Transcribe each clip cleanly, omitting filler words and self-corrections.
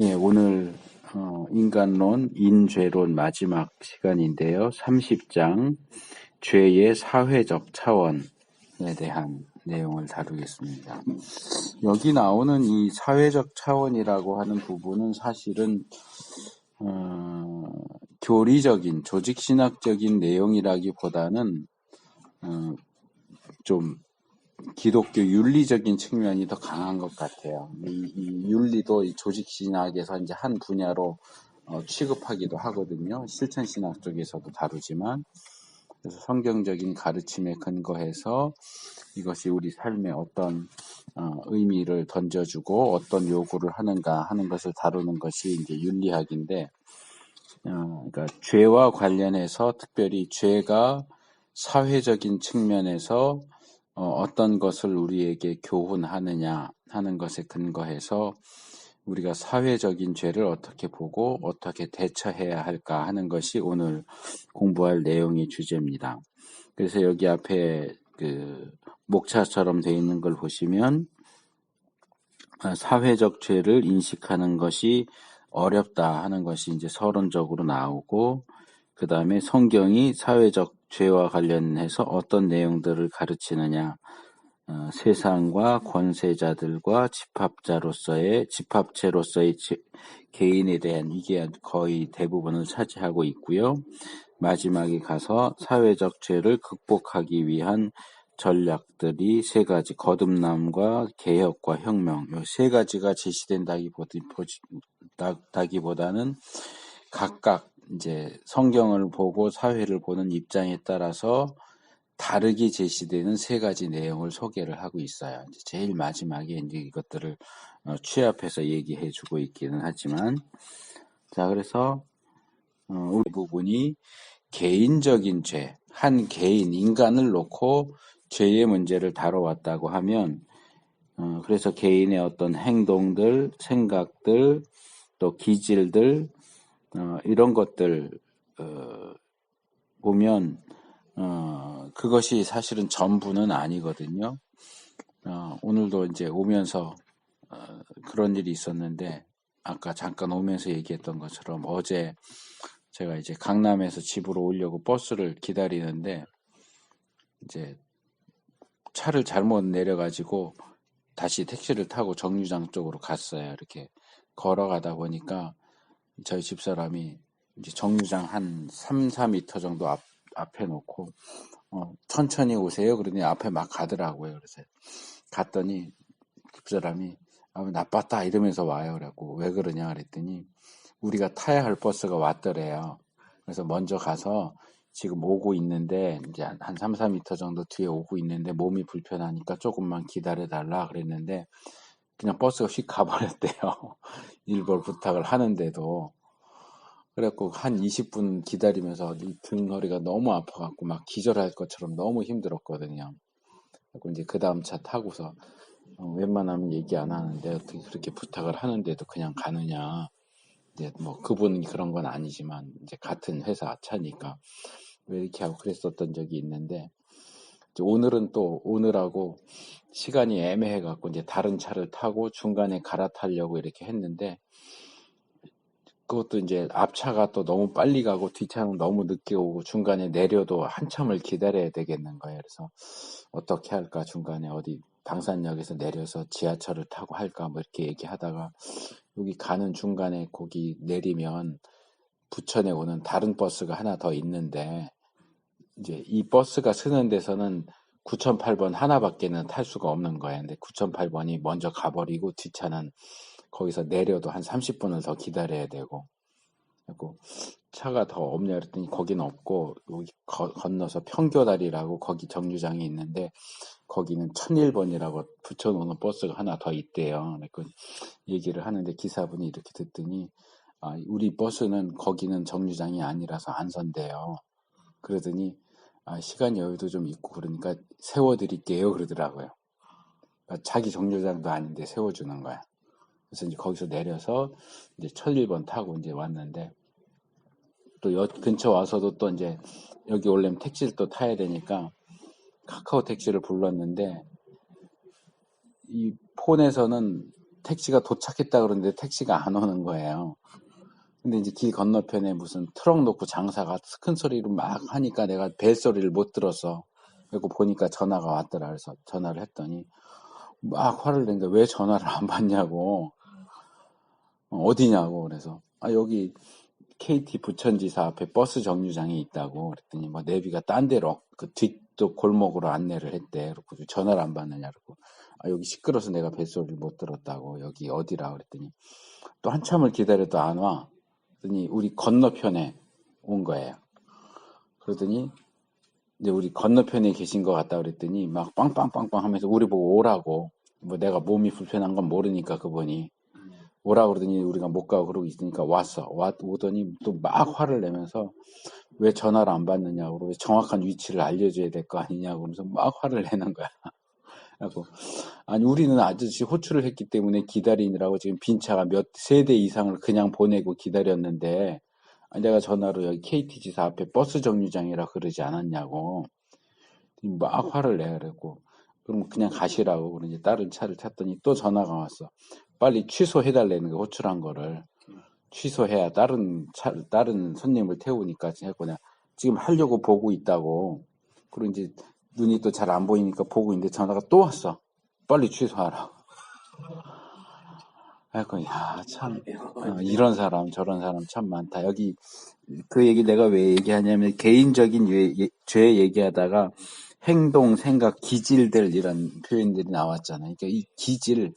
예, 오늘 인간론, 인죄론 마지막 시간인데요. 30장 죄의 사회적 차원에 대한 내용을 다루겠습니다. 여기 나오는 이 사회적 차원이라고 하는 부분은 사실은 교리적인, 조직신학적인 내용이라기보다는 좀 기독교 윤리적인 측면이 더 강한 것 같아요. 이 윤리도 이 조직신학에서 이제 한 분야로 취급하기도 하거든요. 실천신학 쪽에서도 다루지만, 그래서 성경적인 가르침에 근거해서 이것이 우리 삶에 어떤 의미를 던져주고 어떤 요구를 하는가 하는 것을 다루는 것이 이제 윤리학인데, 그러니까 죄와 관련해서 특별히 죄가 사회적인 측면에서 어떤 것을 우리에게 교훈하느냐 하는 것에 근거해서 우리가 사회적인 죄를 어떻게 보고 어떻게 대처해야 할까 하는 것이 오늘 공부할 내용의 주제입니다. 그래서 여기 앞에 그 목차처럼 되어 있는 걸 보시면 사회적 죄를 인식하는 것이 어렵다 하는 것이 이제 서론적으로 나오고, 그 다음에 성경이 사회적 죄와 관련해서 어떤 내용들을 가르치느냐, 세상과 권세자들과 집합체로서의 개인에 대한 이게 거의 대부분을 차지하고 있고요. 마지막에 가서 사회적 죄를 극복하기 위한 전략들이 세 가지, 거듭남과 개혁과 혁명, 이 세 가지가 제시된다기보다는 각각 이제 성경을 보고 사회를 보는 입장에 따라서 다르게 제시되는 세 가지 내용을 소개를 하고 있어요. 이제 제일 마지막에 이제 이것들을 취합해서 얘기해 주고 있기는 하지만, 자, 그래서 우리 부분이 개인적인 죄, 한 개인, 인간을 놓고 죄의 문제를 다뤄왔다고 하면, 그래서 개인의 어떤 행동들, 생각들, 또 기질들, 이런 것들, 보면, 그것이 사실은 전부는 아니거든요. 오늘도 이제 오면서, 그런 일이 있었는데, 아까 잠깐 오면서 얘기했던 것처럼 어제 제가 이제 강남에서 집으로 오려고 버스를 기다리는데, 이제 차를 잘못 내려가지고 다시 택시를 타고 정류장 쪽으로 갔어요. 이렇게 걸어가다 보니까 저희 집사람이 이제 정류장 한 3, 4미터 정도 앞에 놓고 천천히 오세요. 그러더니 앞에 막 가더라고요. 그래서 갔더니 집사람이 나빴다 이러면서 와요. 그래갖고 왜 그러냐 그랬더니 우리가 타야 할 버스가 왔더래요. 그래서 먼저 가서 지금 오고 있는데 이제 한 3, 4미터 정도 뒤에 오고 있는데 몸이 불편하니까 조금만 기다려달라 그랬는데 그냥 버스가 휙 가버렸대요. 일부러 부탁을 하는데도. 그래갖고 한 20분 기다리면서 이 등 허리가 너무 아파갖고 막 기절할 것처럼 너무 힘들었거든요. 그리고 이제 그 다음 차 타고서 웬만하면 얘기 안 하는데 어떻게 그렇게 부탁을 하는데도 그냥 가느냐. 이제 뭐 그분이 그런 건 아니지만 이제 같은 회사 차니까 왜 이렇게 하고 그랬었던 적이 있는데, 이제 오늘은 또 오늘하고 시간이 애매해갖고 이제 다른 차를 타고 중간에 갈아타려고 이렇게 했는데, 그것도 이제 앞차가 또 너무 빨리 가고 뒷차는 너무 늦게 오고 중간에 내려도 한참을 기다려야 되겠는 거예요. 그래서 어떻게 할까, 중간에 어디 방산역에서 내려서 지하철을 타고 할까 뭐 이렇게 얘기하다가 여기 가는 중간에 거기 내리면 부천에 오는 다른 버스가 하나 더 있는데 이제 이 버스가 쓰는 데서는 9008번 하나밖에는 탈 수가 없는 거예요. 근데 9008번이 먼저 가버리고 뒷차는 거기서 내려도 한 30분을 더 기다려야 되고, 그리고 차가 더 없냐 그랬더니 거기는 없고 여기 건너서 평교다리라고 거기 정류장이 있는데 거기는 1001번이라고 붙여놓는 버스가 하나 더 있대요. 그러니까 얘기를 하는데 기사분이 이렇게 듣더니 우리 버스는 거기는 정류장이 아니라서 안 선대요. 그러더니 시간 여유도 좀 있고 그러니까 세워드릴게요 그러더라고요. 그러니까 자기 정류장도 아닌데 세워주는 거야. 그래서 이제 거기서 내려서 이제 1001번 타고 이제 왔는데, 또 근처 와서도 또 이제 여기 오려면 택시를 또 타야 되니까 카카오 택시를 불렀는데 이 폰에서는 택시가 도착했다 그러는데 택시가 안 오는 거예요. 근데 이제 길 건너편에 무슨 트럭 놓고 장사가 큰 소리로 막 하니까 내가 벨소리를 못 들었어. 그리고 보니까 전화가 왔더라. 그래서 전화를 했더니 막 화를 낸 거야. 왜 전화를 안 받냐고. 어디냐고. 그래서 여기 KT 부천지사 앞에 버스 정류장에 있다고. 그랬더니 뭐 내비가 딴 데로 그 뒤쪽 골목으로 안내를 했대. 그리고 전화를 안 받느냐. 그러고 여기 시끄러워서 내가 벨소리를 못 들었다고. 여기 어디라 그랬더니 또 한참을 기다려도 안 와. 그랬더니 우리 건너편에 온 거예요. 그러더니 이제 우리 건너편에 계신 것 같다 그랬더니 막 빵빵빵빵 하면서 우리 보고 오라고. 뭐 내가 몸이 불편한 건 모르니까 그분이 오라 그러더니 우리가 못 가고 그러고 있으니까 오더니 또 막 화를 내면서 왜 전화를 안 받느냐고 그러고 정확한 위치를 알려줘야 될 거 아니냐고 그러면서 막 화를 내는 거야. 그래고 아니 우리는 아저씨 호출을 했기 때문에 기다리느라고 지금 빈 차가 몇 세대 이상을 그냥 보내고 기다렸는데 내가 전화로 여기 KT지사 앞에 버스 정류장이라 그러지 않았냐고 막 화를 내라고 그럼 그냥 가시라고 그러니 다른 차를 탔더니 또 전화가 왔어. 빨리 취소해달라는 거 호출한 거를 취소해야 다른 손님을 태우니까 그냥 지금 하려고 보고 있다고. 그리고 이제 눈이 또 잘 안 보이니까 보고 있는데 전화가 또 왔어. 빨리 취소하라고. 그래서 참 이런 사람 저런 사람 참 많다. 여기 그 얘기 내가 왜 얘기하냐면 개인적인 죄 얘기하다가 행동, 생각, 기질들 이런 표현들이 나왔잖아요. 그러니까 이 기질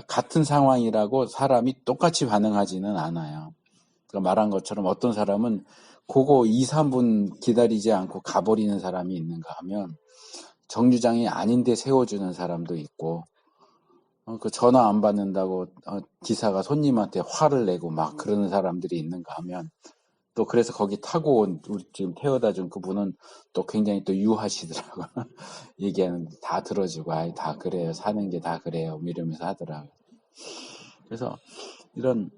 같은 상황이라고 사람이 똑같이 반응하지는 않아요. 그러니까 말한 것처럼 어떤 사람은 그거 2, 3분 기다리지 않고 가버리는 사람이 있는가 하면 정류장이 아닌데 세워주는 사람도 있고 그 전화 안 받는다고 기사가 손님한테 화를 내고 막 그러는 사람들이 있는가 하면 또 그래서 거기 타고 온 우리 지금 태워다 준 그분은 또 굉장히 또 유하시더라고. 얘기하는 다 들어주고 다 그래요. 사는 게 다 그래요. 이러면서 하더라고. 그래서 이런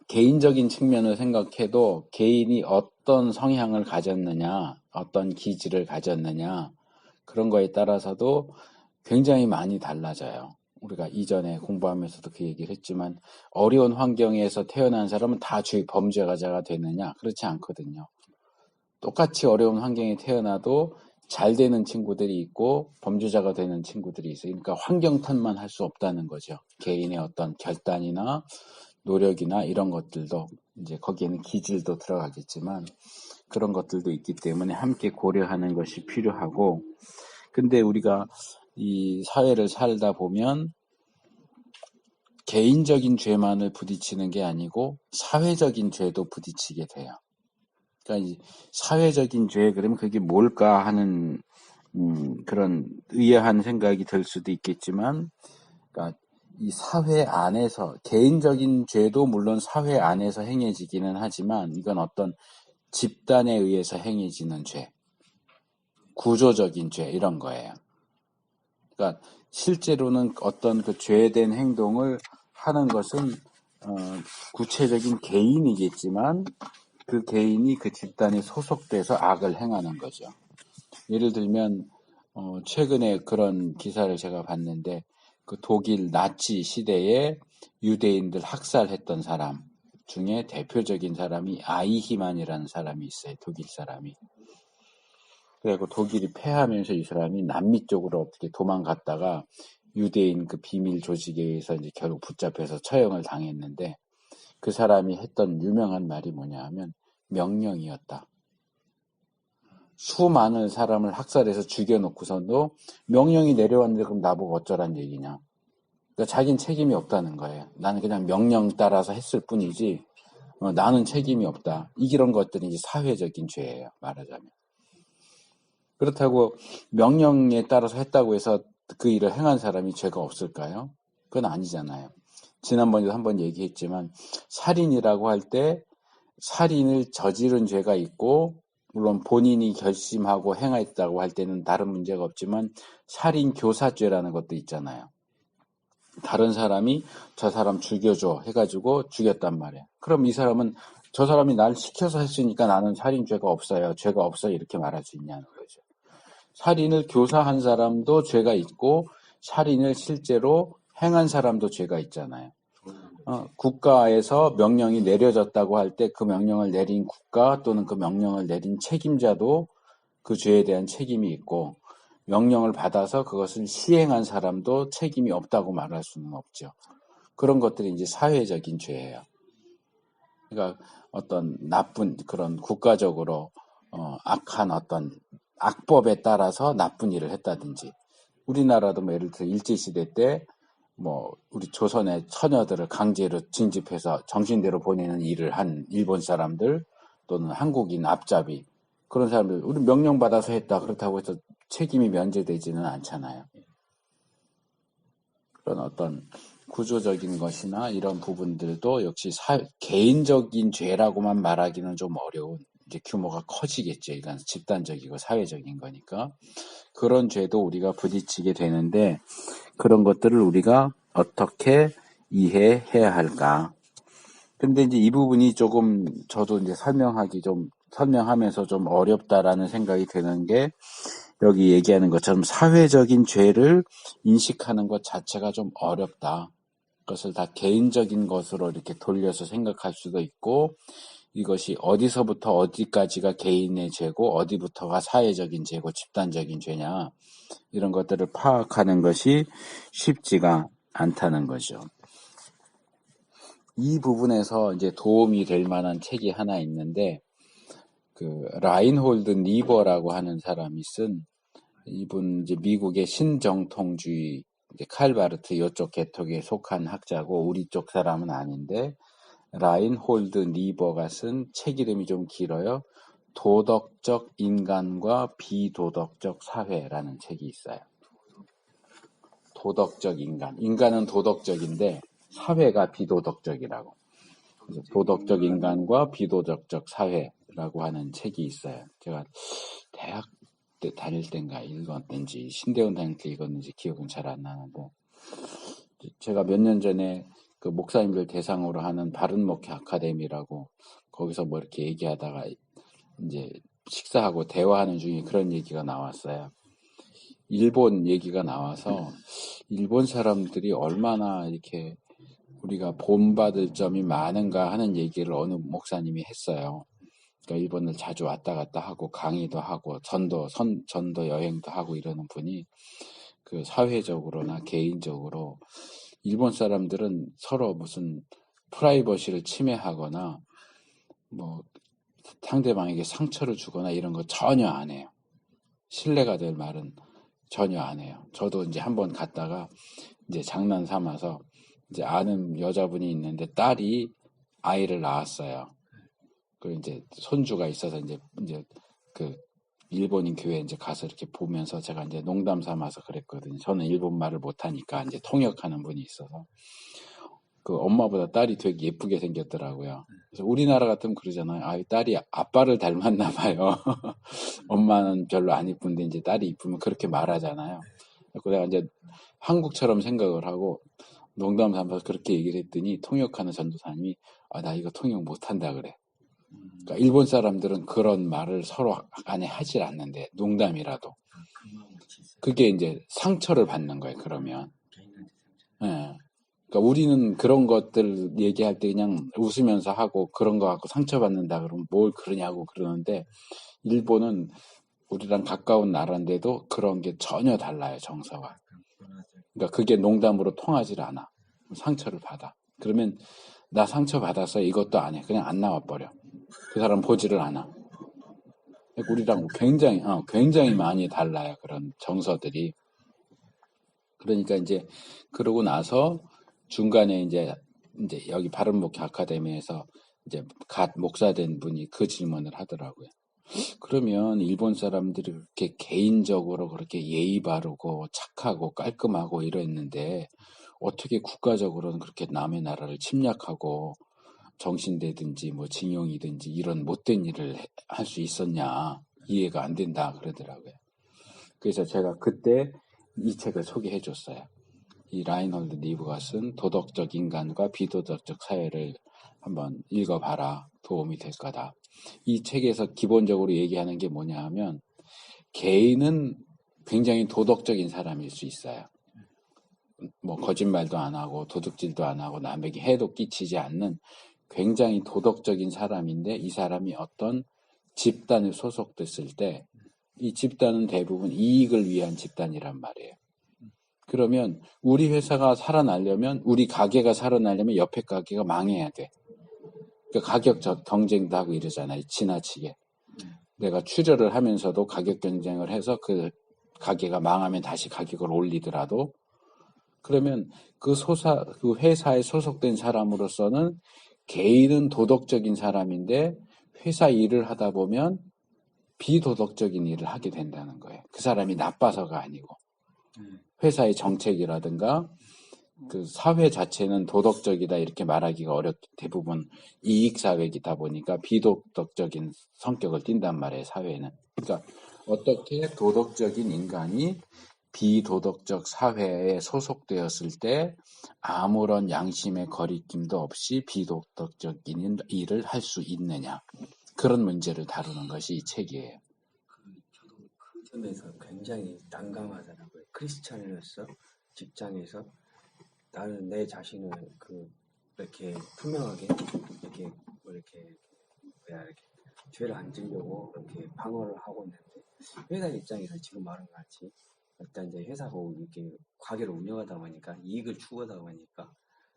개인적인 측면을 생각해도 개인이 어떤 성향을 가졌느냐, 어떤 기질을 가졌느냐 그런 거에 따라서도 굉장히 많이 달라져요. 우리가 이전에 공부하면서도 그 얘기를 했지만 어려운 환경에서 태어난 사람은 다 범죄자가 되느냐? 그렇지 않거든요. 똑같이 어려운 환경에 태어나도 잘 되는 친구들이 있고 범죄자가 되는 친구들이 있어요. 그러니까 환경 탓만 할 수 없다는 거죠. 개인의 어떤 결단이나 노력이나 이런 것들도 이제 거기에는 기질도 들어가겠지만 그런 것들도 있기 때문에 함께 고려하는 것이 필요하고 근데 우리가 이 사회를 살다 보면 개인적인 죄만을 부딪히는 게 아니고 사회적인 죄도 부딪히게 돼요. 그러니까 이 사회적인 죄 그러면 그게 뭘까 하는 그런 의아한 생각이 들 수도 있겠지만 그러니까 이 사회 안에서 개인적인 죄도 물론 사회 안에서 행해지기는 하지만 이건 어떤 집단에 의해서 행해지는 죄, 구조적인 죄 이런 거예요. 그러니까 실제로는 어떤 그 죄된 행동을 하는 것은 구체적인 개인이겠지만 그 개인이 그 집단에 소속돼서 악을 행하는 거죠. 예를 들면 최근에 그런 기사를 제가 봤는데 그 독일 나치 시대에 유대인들 학살했던 사람 중에 대표적인 사람이 아이히만이라는 사람이 있어요. 독일 사람이. 그리고 독일이 패하면서 이 사람이 남미 쪽으로 어떻게 도망갔다가 유대인 그 비밀 조직에 의해서 이제 결국 붙잡혀서 처형을 당했는데 그 사람이 했던 유명한 말이 뭐냐 하면 명령이었다. 수많은 사람을 학살해서 죽여놓고서도 명령이 내려왔는데 그럼 나보고 어쩌란 얘기냐. 그러니까 자기는 책임이 없다는 거예요. 나는 그냥 명령 따라서 했을 뿐이지 나는 책임이 없다. 이런 것들이 이제 사회적인 죄예요. 말하자면. 그렇다고 명령에 따라서 했다고 해서 그 일을 행한 사람이 죄가 없을까요? 그건 아니잖아요. 지난번에도 한번 얘기했지만 살인이라고 할 때 살인을 저지른 죄가 있고 물론 본인이 결심하고 행했다고 할 때는 다른 문제가 없지만 살인 교사죄라는 것도 있잖아요. 다른 사람이 저 사람 죽여줘 해가지고 죽였단 말이에요. 그럼 이 사람은 저 사람이 날 시켜서 했으니까 나는 살인죄가 없어요. 죄가 없어요. 이렇게 말할 수 있냐는 살인을 교사한 사람도 죄가 있고 살인을 실제로 행한 사람도 죄가 있잖아요. 국가에서 명령이 내려졌다고 할 때 그 명령을 내린 국가 또는 그 명령을 내린 책임자도 그 죄에 대한 책임이 있고, 명령을 받아서 그것을 시행한 사람도 책임이 없다고 말할 수는 없죠. 그런 것들이 이제 사회적인 죄예요. 그러니까 어떤 나쁜 그런 국가적으로 악한 어떤 악법에 따라서 나쁜 일을 했다든지, 우리나라도 뭐 예를 들어 일제시대 때 뭐 우리 조선의 처녀들을 강제로 징집해서 정신대로 보내는 일을 한 일본 사람들 또는 한국인 앞잡이, 그런 사람들 우리 명령 받아서 했다 그렇다고 해서 책임이 면제되지는 않잖아요. 그런 어떤 구조적인 것이나 이런 부분들도 역시 개인적인 죄라고만 말하기는 좀 어려운, 이제 규모가 커지겠죠. 이건 집단적이고 사회적인 거니까. 그런 죄도 우리가 부딪히게 되는데, 그런 것들을 우리가 어떻게 이해해야 할까? 근데 이제 이 부분이 조금 저도 이제 설명하면서 좀 어렵다라는 생각이 드는 게, 여기 얘기하는 것처럼 사회적인 죄를 인식하는 것 자체가 좀 어렵다. 그것을 다 개인적인 것으로 이렇게 돌려서 생각할 수도 있고, 이것이 어디서부터 어디까지가 개인의 죄고 어디부터가 사회적인 죄고 집단적인 죄냐, 이런 것들을 파악하는 것이 쉽지가 않다는 거죠. 이 부분에서 이제 도움이 될 만한 책이 하나 있는데, 그 라인홀드 니버라고 하는 사람이 쓴, 이분 이제 미국의 신정통주의, 이제 칼바르트 이쪽 계통에 속한 학자고 우리 쪽 사람은 아닌데, 라인홀드 니버가 쓴 책 이름이 좀 길어요. 도덕적 인간과 비도덕적 사회라는 책이 있어요. 도덕적 인간. 인간은 도덕적인데 사회가 비도덕적이라고. 그래서 도덕적 인간과 비도덕적 사회라고 하는 책이 있어요. 제가 대학 때 다닐 때인가 읽었는지, 신대원 다닐 때 읽었는지 기억은 잘 안 나는데, 제가 몇 년 전에 그 목사님들 대상으로 하는 바른 목회 아카데미라고, 거기서 뭐 이렇게 얘기하다가 이제 식사하고 대화하는 중에 그런 얘기가 나왔어요. 일본 얘기가 나와서 일본 사람들이 얼마나 이렇게 우리가 본받을 점이 많은가 하는 얘기를 어느 목사님이 했어요. 그러니까 일본을 자주 왔다 갔다 하고 강의도 하고 전도 여행도 하고 이러는 분이, 그 사회적으로나 개인적으로 일본 사람들은 서로 무슨 프라이버시를 침해하거나 뭐 상대방에게 상처를 주거나 이런 거 전혀 안 해요. 신뢰가 될 말은 전혀 안 해요. 저도 이제 한번 갔다가 이제 장난 삼아서, 이제 아는 여자분이 있는데 딸이 아이를 낳았어요. 그리고 이제 손주가 있어서 이제 그 일본인 교회 이제 가서 이렇게 보면서 제가 이제 농담 삼아서 그랬거든요. 저는 일본 말을 못하니까 이제 통역하는 분이 있어서, 그 엄마보다 딸이 되게 예쁘게 생겼더라고요. 그래서 우리나라 같으면 그러잖아요. 아, 딸이 아빠를 닮았나 봐요. 엄마는 별로 안 이쁜데 이제 딸이 이쁘면 그렇게 말하잖아요. 그래서 내가 이제 한국처럼 생각을 하고 농담 삼아서 그렇게 얘기를 했더니, 통역하는 전도사님이 나 이거 통역 못한다 그래. 그러니까 일본 사람들은 그런 말을 서로 안에 하질 않는데, 농담이라도 그게 이제 상처를 받는 거예요. 그러면. 예. 그러니까 우리는 그런 것들 얘기할 때 그냥 웃으면서 하고, 그런 거 갖고 상처받는다 그러면 뭘 그러냐고 그러는데, 일본은 우리랑 가까운 나라인데도 그런 게 전혀 달라요, 정서가. 그러니까 그게 농담으로 통하질 않아. 상처를 받아. 그러면 나 상처 받았어, 이것도 안 해. 그냥 안 나와버려. 그 사람 보지를 않아. 우리랑 굉장히 많이 달라요, 그런 정서들이. 그러니까 이제 그러고 나서 중간에 이제 여기 바른목회 아카데미에서 이제 갓 목사된 분이 그 질문을 하더라고요. 그러면 일본 사람들이 그렇게 개인적으로 그렇게 예의 바르고 착하고 깔끔하고 이랬는데, 어떻게 국가적으로는 그렇게 남의 나라를 침략하고 정신대든지 뭐 징용이든지 이런 못된 일을 할 수 있었냐, 이해가 안 된다 그러더라고요. 그래서 제가 그때 이 책을 소개해 줬어요. 이 라인홀드 니브가 쓴 도덕적 인간과 비도덕적 사회를 한번 읽어봐라. 도움이 될 거다. 이 책에서 기본적으로 얘기하는 게 뭐냐 하면, 개인은 굉장히 도덕적인 사람일 수 있어요. 뭐 거짓말도 안 하고 도둑질도 안 하고 남에게 해도 끼치지 않는 굉장히 도덕적인 사람인데 이 사람이 어떤 집단에 소속됐을 때 이 집단은 대부분 이익을 위한 집단이란 말이에요. 그러면 우리 회사가 살아나려면 우리 가게가 살아나려면 옆에 가게가 망해야 돼. 그러니까 가격 경쟁도 하고 이러잖아요. 지나치게. 내가 출혈을 하면서도 가격 경쟁을 해서 그 가게가 망하면 다시 가격을 올리더라도 그러면 그 회사에 소속된 사람으로서는 개인은 도덕적인 사람인데 회사 일을 하다 보면 비도덕적인 일을 하게 된다는 거예요. 그 사람이 나빠서가 아니고 회사의 정책이라든가 그 사회 자체는 도덕적이다 이렇게 말하기가 어렵고 대부분 이익사회이다 보니까 비도덕적인 성격을 띈단 말이에요. 사회는. 그러니까 어떻게 도덕적인 인간이 비도덕적 사회에 소속되었을 때 아무런 양심의 거리낌도 없이 비도덕적인 일을 할 수 있느냐. 그런 문제를 다루는 것이 이 책이에요. 저도 그 점에서 굉장히 난감하더라고요. 크리스찬으로서 직장에서 나는 내 자신을 이렇게 투명하게 이렇게 죄를 안 지려고 이렇게 방어를 하고 있는데 회사 입장에서 지금 말한 것 같이 일단 이제 회사가 이렇게 가게를 운영하다 보니까 이익을 추구하다 보니까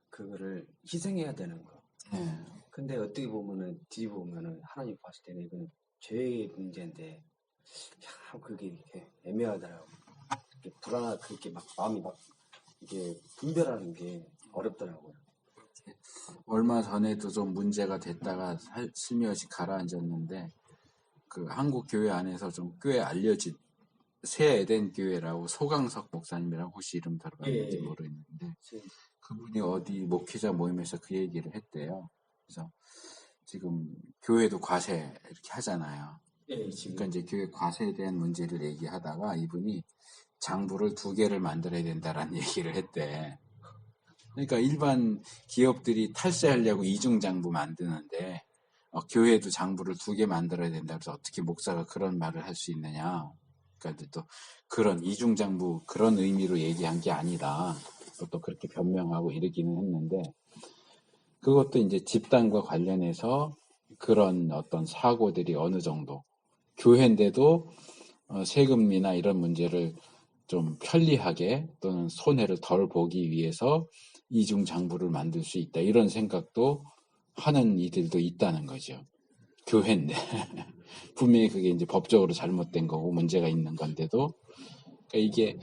그거를 희생해야 되는 거예요. 근데 어떻게 보면은 뒤집어 보면은 하나님 봤을 때는 이건 죄의 문제인데 참 그게 이렇게 애매하더라고요. 이렇게 그렇게 막 마음이 막 이게 분별하는 게 어렵더라고요. 얼마 전에도 좀 문제가 됐다가 슬며시 가라앉았는데 그 한국 교회 안에서 좀 꽤 알려진 새 에덴 교회라고 소강석 목사님이라고 혹시 이름 들어봤는지 모르겠는데 그분이 어디 목회자 모임에서 그 얘기를 했대요. 그래서 지금 교회도 과세 이렇게 하잖아요. 그러니까 이제 교회 과세에 대한 문제를 얘기하다가 이분이 장부를 2개를 만들어야 된다라는 얘기를 했대. 그러니까 일반 기업들이 탈세하려고 이중장부 만드는데 교회도 장부를 2개 만들어야 된다. 그래서 어떻게 목사가 그런 말을 할 수 있느냐. 그러니까 또 그런 이중장부 그런 의미로 얘기한 게 아니다. 또 그렇게 변명하고 이러기는 했는데 그것도 이제 집단과 관련해서 그런 어떤 사고들이 어느 정도 교회인데도 세금이나 이런 문제를 좀 편리하게 또는 손해를 덜 보기 위해서 이중장부를 만들 수 있다. 이런 생각도 하는 이들도 있다는 거죠. 교회인데. 분명히 그게 이제 법적으로 잘못된 거고 문제가 있는 건데도 그러니까 이게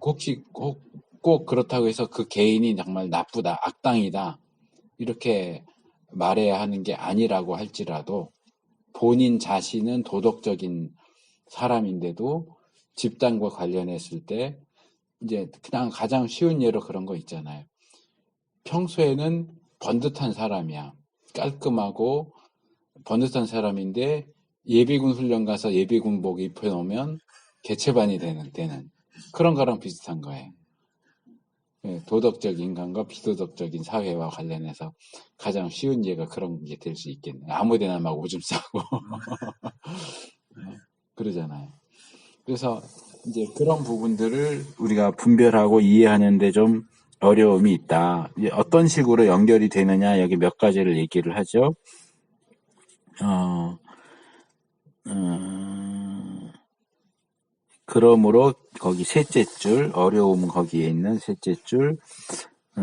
꼭 그렇다고 해서 그 개인이 정말 나쁘다, 악당이다 이렇게 말해야 하는 게 아니라고 할지라도 본인 자신은 도덕적인 사람인데도 집단과 관련했을 때 이제 그냥 가장 쉬운 예로 그런 거 있잖아요. 평소에는 번듯한 사람이야. 깔끔하고 번듯한 사람인데 예비군 훈련 가서 예비군복 입혀놓으면 개체반이 되는 그런 거랑 비슷한 거예요. 도덕적 인간과 비도덕적인 사회와 관련해서 가장 쉬운 예가 그런 게 될 수 있겠네요. 아무데나 막 오줌 싸고 그러잖아요. 그래서 이제 그런 부분들을 우리가 분별하고 이해하는데 좀 어려움이 있다. 이제 어떤 식으로 연결이 되느냐 여기 몇 가지를 얘기를 하죠. 그러므로 거기 셋째 줄 어려움은 거기에 있는 셋째 줄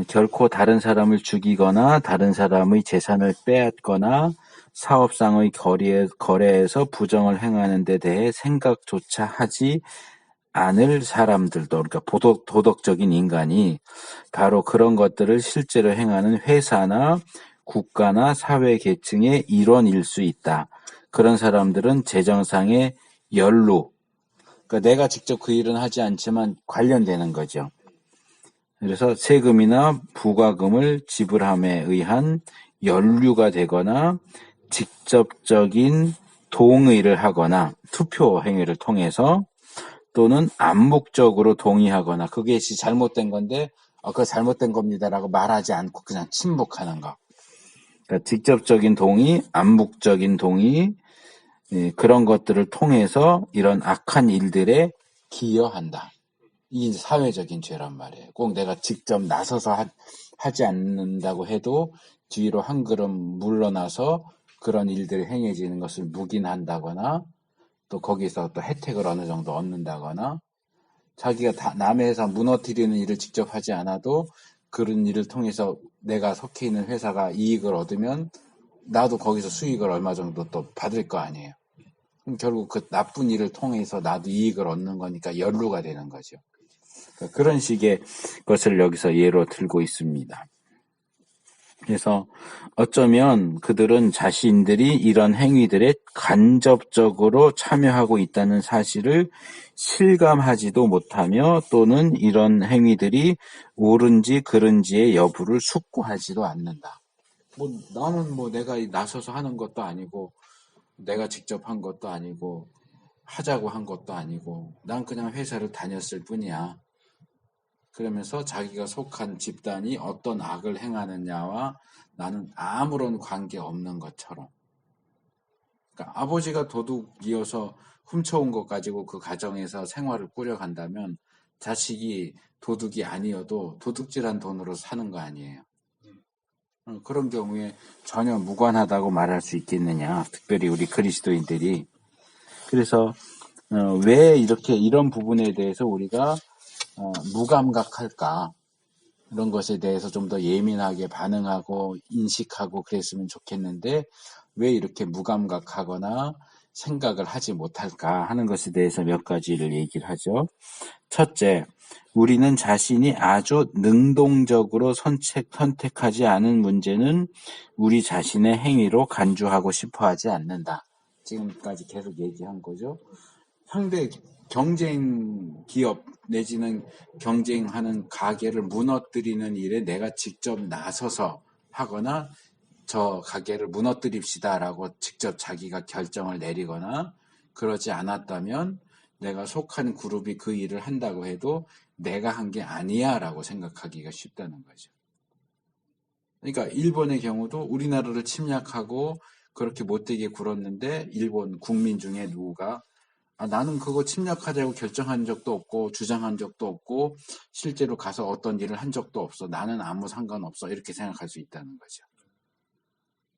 결코 다른 사람을 죽이거나 다른 사람의 재산을 빼앗거나 사업상의 거래에서 부정을 행하는 데 대해 생각조차 하지 않을 사람들도 그러니까 도덕적인 인간이 바로 그런 것들을 실제로 행하는 회사나 국가나 사회 계층의 일원일 수 있다. 그런 사람들은 재정상의 연루 그러니까 내가 직접 그 일은 하지 않지만 관련되는 거죠. 그래서 세금이나 부과금을 지불함에 의한 연루가 되거나 직접적인 동의를 하거나 투표 행위를 통해서 또는 암묵적으로 동의하거나 그게 잘못된 건데 그거 잘못된 겁니다라고 말하지 않고 그냥 침묵하는 거. 그러니까 직접적인 동의, 암묵적인 동의 그런 것들을 통해서 이런 악한 일들에 기여한다. 이게 이제 사회적인 죄란 말이에요. 꼭 내가 직접 나서서 하지 않는다고 해도 뒤로 한 걸음 물러나서 그런 일들이 행해지는 것을 묵인한다거나 또 거기서 또 혜택을 어느 정도 얻는다거나 자기가 남의 회사 무너뜨리는 일을 직접 하지 않아도 그런 일을 통해서 내가 속해 있는 회사가 이익을 얻으면 나도 거기서 수익을 얼마 정도 또 받을 거 아니에요. 그럼 결국 그 나쁜 일을 통해서 나도 이익을 얻는 거니까 연루가 되는 거죠. 그러니까 그런 식의 것을 여기서 예로 들고 있습니다. 그래서 어쩌면 그들은 자신들이 이런 행위들에 간접적으로 참여하고 있다는 사실을 실감하지도 못하며 또는 이런 행위들이 옳은지 그른지의 여부를 숙고하지도 않는다. 나는 내가 나서서 하는 것도 아니고 내가 직접 한 것도 아니고 하자고 한 것도 아니고 난 그냥 회사를 다녔을 뿐이야. 그러면서 자기가 속한 집단이 어떤 악을 행하느냐와 나는 아무런 관계 없는 것처럼. 그러니까 아버지가 도둑이어서 훔쳐온 것 가지고 그 가정에서 생활을 꾸려간다면 자식이 도둑이 아니어도 도둑질한 돈으로 사는 거 아니에요. 그런 경우에 전혀 무관하다고 말할 수 있겠느냐. 특별히 우리 그리스도인들이. 그래서 왜 이렇게 이런 부분에 대해서 우리가 무감각할까? 이런 것에 대해서 좀 더 예민하게 반응하고 인식하고 그랬으면 좋겠는데 왜 이렇게 무감각하거나 생각을 하지 못할까 하는 것에 대해서 몇 가지를 얘기를 하죠. 첫째, 우리는 자신이 아주 능동적으로 선택하지 않은 문제는 우리 자신의 행위로 간주하고 싶어 하지 않는다. 지금까지 계속 얘기한 거죠. 상대 경쟁 기업 내지는 경쟁하는 가게를 무너뜨리는 일에 내가 직접 나서서 하거나 저 가게를 무너뜨립시다라고 직접 자기가 결정을 내리거나 그러지 않았다면 내가 속한 그룹이 그 일을 한다고 해도 내가 한 게 아니야 라고 생각하기가 쉽다는 거죠. 그러니까 일본의 경우도 우리나라를 침략하고 그렇게 못되게 굴었는데 일본 국민 중에 누구가 나는 그거 침략하자고 결정한 적도 없고 주장한 적도 없고 실제로 가서 어떤 일을 한 적도 없어. 나는 아무 상관없어. 이렇게 생각할 수 있다는 거죠.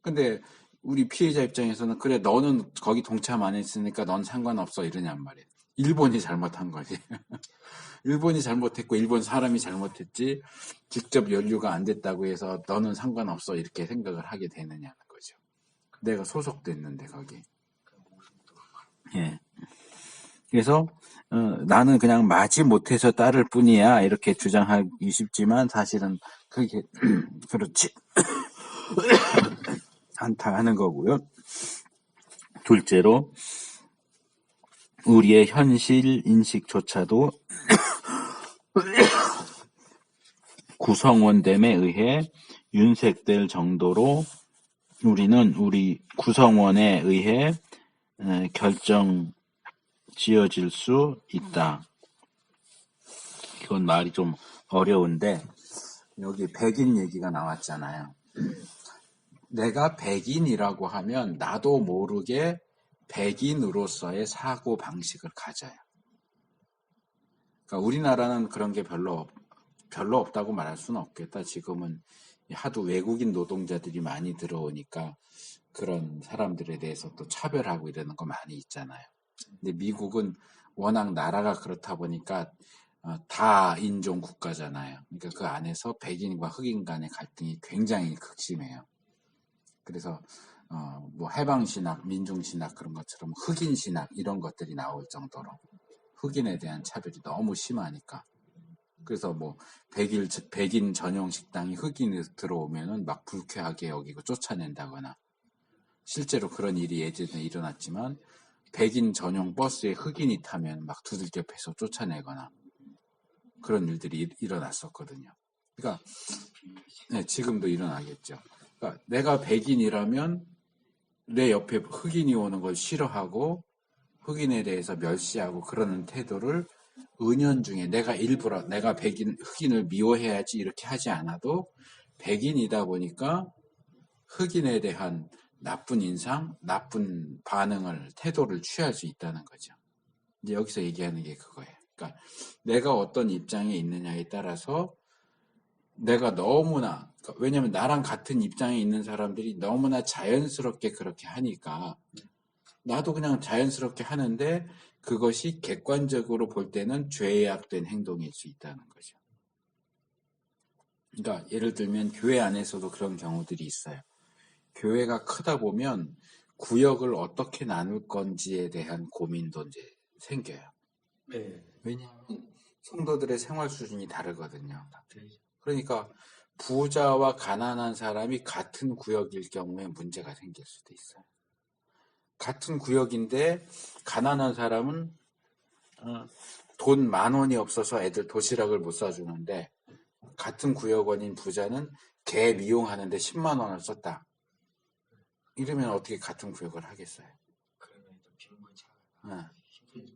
근데 우리 피해자 입장에서는 그래 너는 거기 동참 안 했으니까 넌 상관없어 이러냔 말이에요. 일본이 잘못한 거지. 일본이 잘못했고 일본 사람이 잘못했지 직접 연루가 안 됐다고 해서 너는 상관없어 이렇게 생각을 하게 되느냐는 거죠. 내가 소속됐는데 거기. 예. 그래서 나는 그냥 마지 못해서 따를 뿐이야 이렇게 주장하기 쉽지만 사실은 그게 그렇지 않다 하는 거고요. 둘째로 우리의 현실 인식조차도 구성원됨에 의해 윤색될 정도로 우리는 우리 구성원에 의해 결정 지어질 수 있다. 이건 말이 좀 어려운데 여기 백인 얘기가 나왔잖아요. 내가 백인이라고 하면 나도 모르게 백인으로서의 사고 방식을 가져요. 그러니까 우리나라는 그런 게 별로 없다고 말할 수는 없겠다. 지금은 하도 외국인 노동자들이 많이 들어오니까 그런 사람들에 대해서 또 차별하고 이러는 거 많이 있잖아요. 근데 미국은 워낙 나라가 그렇다 보니까 다 인종 국가잖아요. 그러니까 그 안에서 백인과 흑인 간의 갈등이 굉장히 극심해요. 그래서 뭐 해방신학, 민중신학 그런 것처럼 흑인신학 이런 것들이 나올 정도로 흑인에 대한 차별이 너무 심하니까. 그래서 뭐 백인 전용 식당이 흑인이 들어오면은 막 불쾌하게 여기고 쫓아낸다거나 실제로 그런 일이 예전에 일어났지만 백인 전용 버스에 흑인이 타면 막 두들겨 패서 쫓아내거나 그런 일들이 일어났었거든요. 그러니까 네, 지금도 일어나겠죠. 그러니까 내가 백인이라면 내 옆에 흑인이 오는 걸 싫어하고 흑인에 대해서 멸시하고 그러는 태도를 은연중에 내가 일부러 내가 흑인을 미워해야지 이렇게 하지 않아도 백인이다 보니까 흑인에 대한 나쁜 인상, 나쁜 반응을 태도를 취할 수 있다는 거죠. 이제 여기서 얘기하는 게 그거예요. 그러니까 내가 어떤 입장에 있느냐에 따라서 내가 너무나, 그러니까 왜냐면 나랑 같은 입장에 있는 사람들이 너무나 자연스럽게 그렇게 하니까 나도 그냥 자연스럽게 하는데 그것이 객관적으로 볼 때는 죄악된 행동일 수 있다는 거죠. 그러니까 예를 들면 교회 안에서도 그런 경우들이 있어요. 교회가 크다 보면 구역을 어떻게 나눌 건지에 대한 고민도 이제 생겨요. 네. 왜냐하면 성도들의 생활 수준이 다르거든요. 다르죠. 그러니까 부자와 가난한 사람이 같은 구역일 경우에 문제가 생길 수도 있어요. 같은 구역인데 가난한 사람은 돈 10,000원이 없어서 애들 도시락을 못 사주는데 같은 구역원인 부자는 개 미용하는데 10만 원을 썼다. 이러면 어떻게 같은 구역을 하겠어요? 그러면 좀 빈곤차가 어. 힘들죠.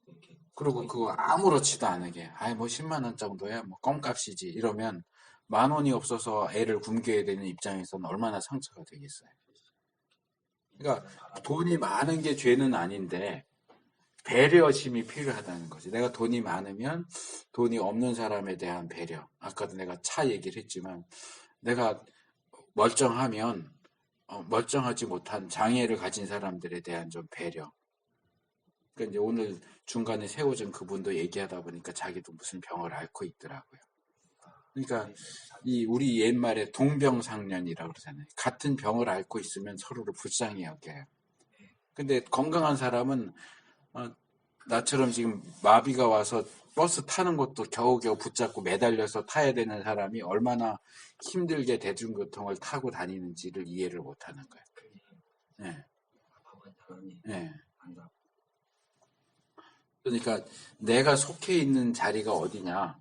이렇게 그리고 그거 아무렇지도 않게 아이 뭐 10만 원 정도야 뭐 껌값이지 이러면 10,000원이 없어서 애를 굶겨야 되는 입장에서는 얼마나 상처가 되겠어요. 그러니까 돈이 많은 게 죄는 아닌데 배려심이 필요하다는 거지. 내가 돈이 많으면 돈이 없는 사람에 대한 배려. 아까도 내가 차 얘기를 했지만 내가 멀쩡하면 멀쩡하지 못한 장애를 가진 사람들에 대한 좀 배려. 그러니까 이제 오늘 중간에 세워진 그분도 얘기하다 보니까 자기도 무슨 병을 앓고 있더라고요. 그러니까 이 우리 옛말에 동병상련이라고 그러잖아요. 같은 병을 앓고 있으면 서로를 불쌍히 여겨요. 근데 건강한 사람은 나처럼 지금 마비가 와서 버스 타는 것도 겨우겨우 붙잡고 매달려서 타야 되는 사람이 얼마나 힘들게 대중교통을 타고 다니는지를 이해를 못하는 거예요. 네. 네. 그러니까 내가 속해 있는 자리가 어디냐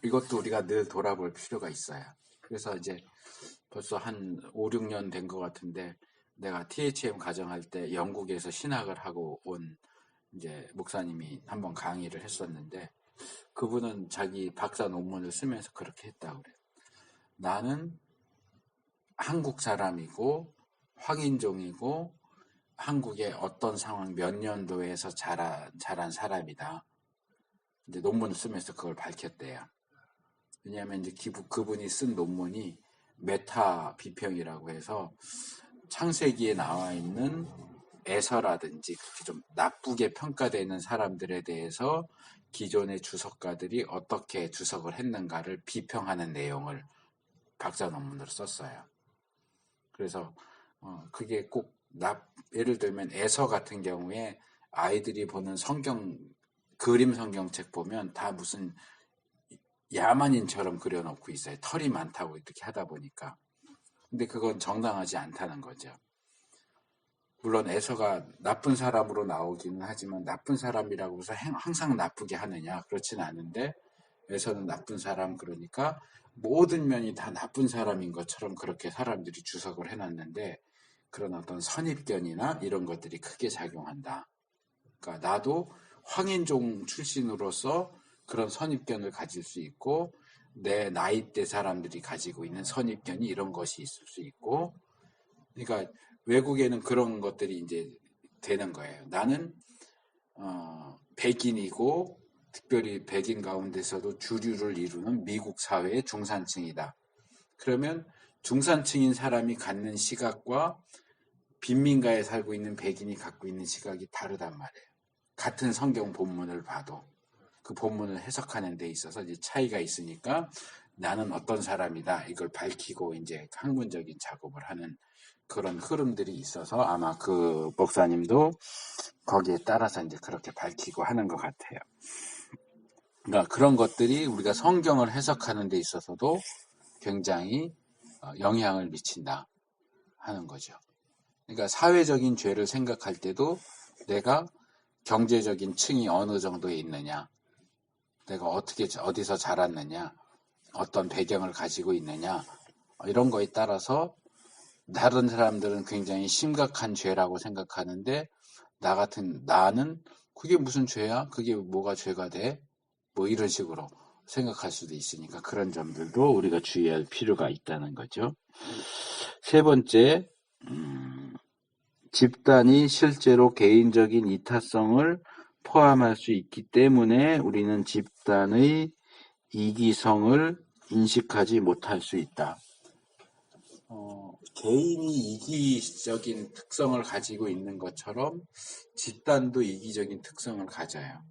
이것도 우리가 늘 돌아볼 필요가 있어요. 그래서 이제 벌써 한 5, 6년 된 것 같은데 내가 THM 가정할 때 영국에서 신학을 하고 온 이제 목사님이 한번 강의를 했었는데 그분은 자기 박사 논문을 쓰면서 그렇게 했다고 그래요. 나는 한국 사람이고 황인종이고 한국의 어떤 상황 몇 년도에서 자란 사람이다. 이제 논문을 쓰면서 그걸 밝혔대요. 왜냐하면 이제 그분이 쓴 논문이 메타 비평이라고 해서 창세기에 나와 있는 에서라든지 그렇게 좀 나쁘게 평가되는 사람들에 대해서 기존의 주석가들이 어떻게 주석을 했는가를 비평하는 내용을 박사 논문으로 썼어요. 그래서 그게 꼭 예를 들면 에서 같은 경우에 아이들이 보는 그림 성경책 보면 다 무슨 야만인처럼 그려놓고 있어요. 털이 많다고 이렇게 하다 보니까. 근데 그건 정당하지 않다는 거죠. 물론 에서가 나쁜 사람으로 나오기는 하지만 나쁜 사람이라고 해서 항상 나쁘게 하느냐 그렇지는 않은데 에서는 나쁜 사람 그러니까 모든 면이 다 나쁜 사람인 것처럼 그렇게 사람들이 주석을 해놨는데 그런 어떤 선입견이나 이런 것들이 크게 작용한다. 그러니까 나도 황인종 출신으로서 그런 선입견을 가질 수 있고 내 나이대 사람들이 가지고 있는 선입견이 이런 것이 있을 수 있고 그러니까 외국에는 그런 것들이 이제 되는 거예요. 나는 백인이고 특별히 백인 가운데서도 주류를 이루는 미국 사회의 중산층이다. 그러면 중산층인 사람이 갖는 시각과 빈민가에 살고 있는 백인이 갖고 있는 시각이 다르단 말이에요. 같은 성경 본문을 봐도 그 본문을 해석하는 데 있어서 이제 차이가 있으니까 나는 어떤 사람이다 이걸 밝히고 이제 학문적인 작업을 하는 그런 흐름들이 있어서 아마 그 목사님도 거기에 따라서 이제 그렇게 밝히고 하는 것 같아요. 그러니까 그런 것들이 우리가 성경을 해석하는 데 있어서도 굉장히 영향을 미친다 하는 거죠. 그러니까 사회적인 죄를 생각할 때도 내가 경제적인 층이 어느 정도에 있느냐, 내가 어디서 자랐느냐, 어떤 배경을 가지고 있느냐, 이런 거에 따라서 다른 사람들은 굉장히 심각한 죄라고 생각하는데 나는 그게 무슨 죄야? 그게 뭐가 죄가 돼? 뭐 이런 식으로 생각할 수도 있으니까 그런 점들도 우리가 주의할 필요가 있다는 거죠. 세 번째, 집단이 실제로 개인적인 이타성을 포함할 수 있기 때문에 우리는 집단의 이기성을 인식하지 못할 수 있다. 개인이 이기적인 특성을 가지고 있는 것처럼 집단도 이기적인 특성을 가져요.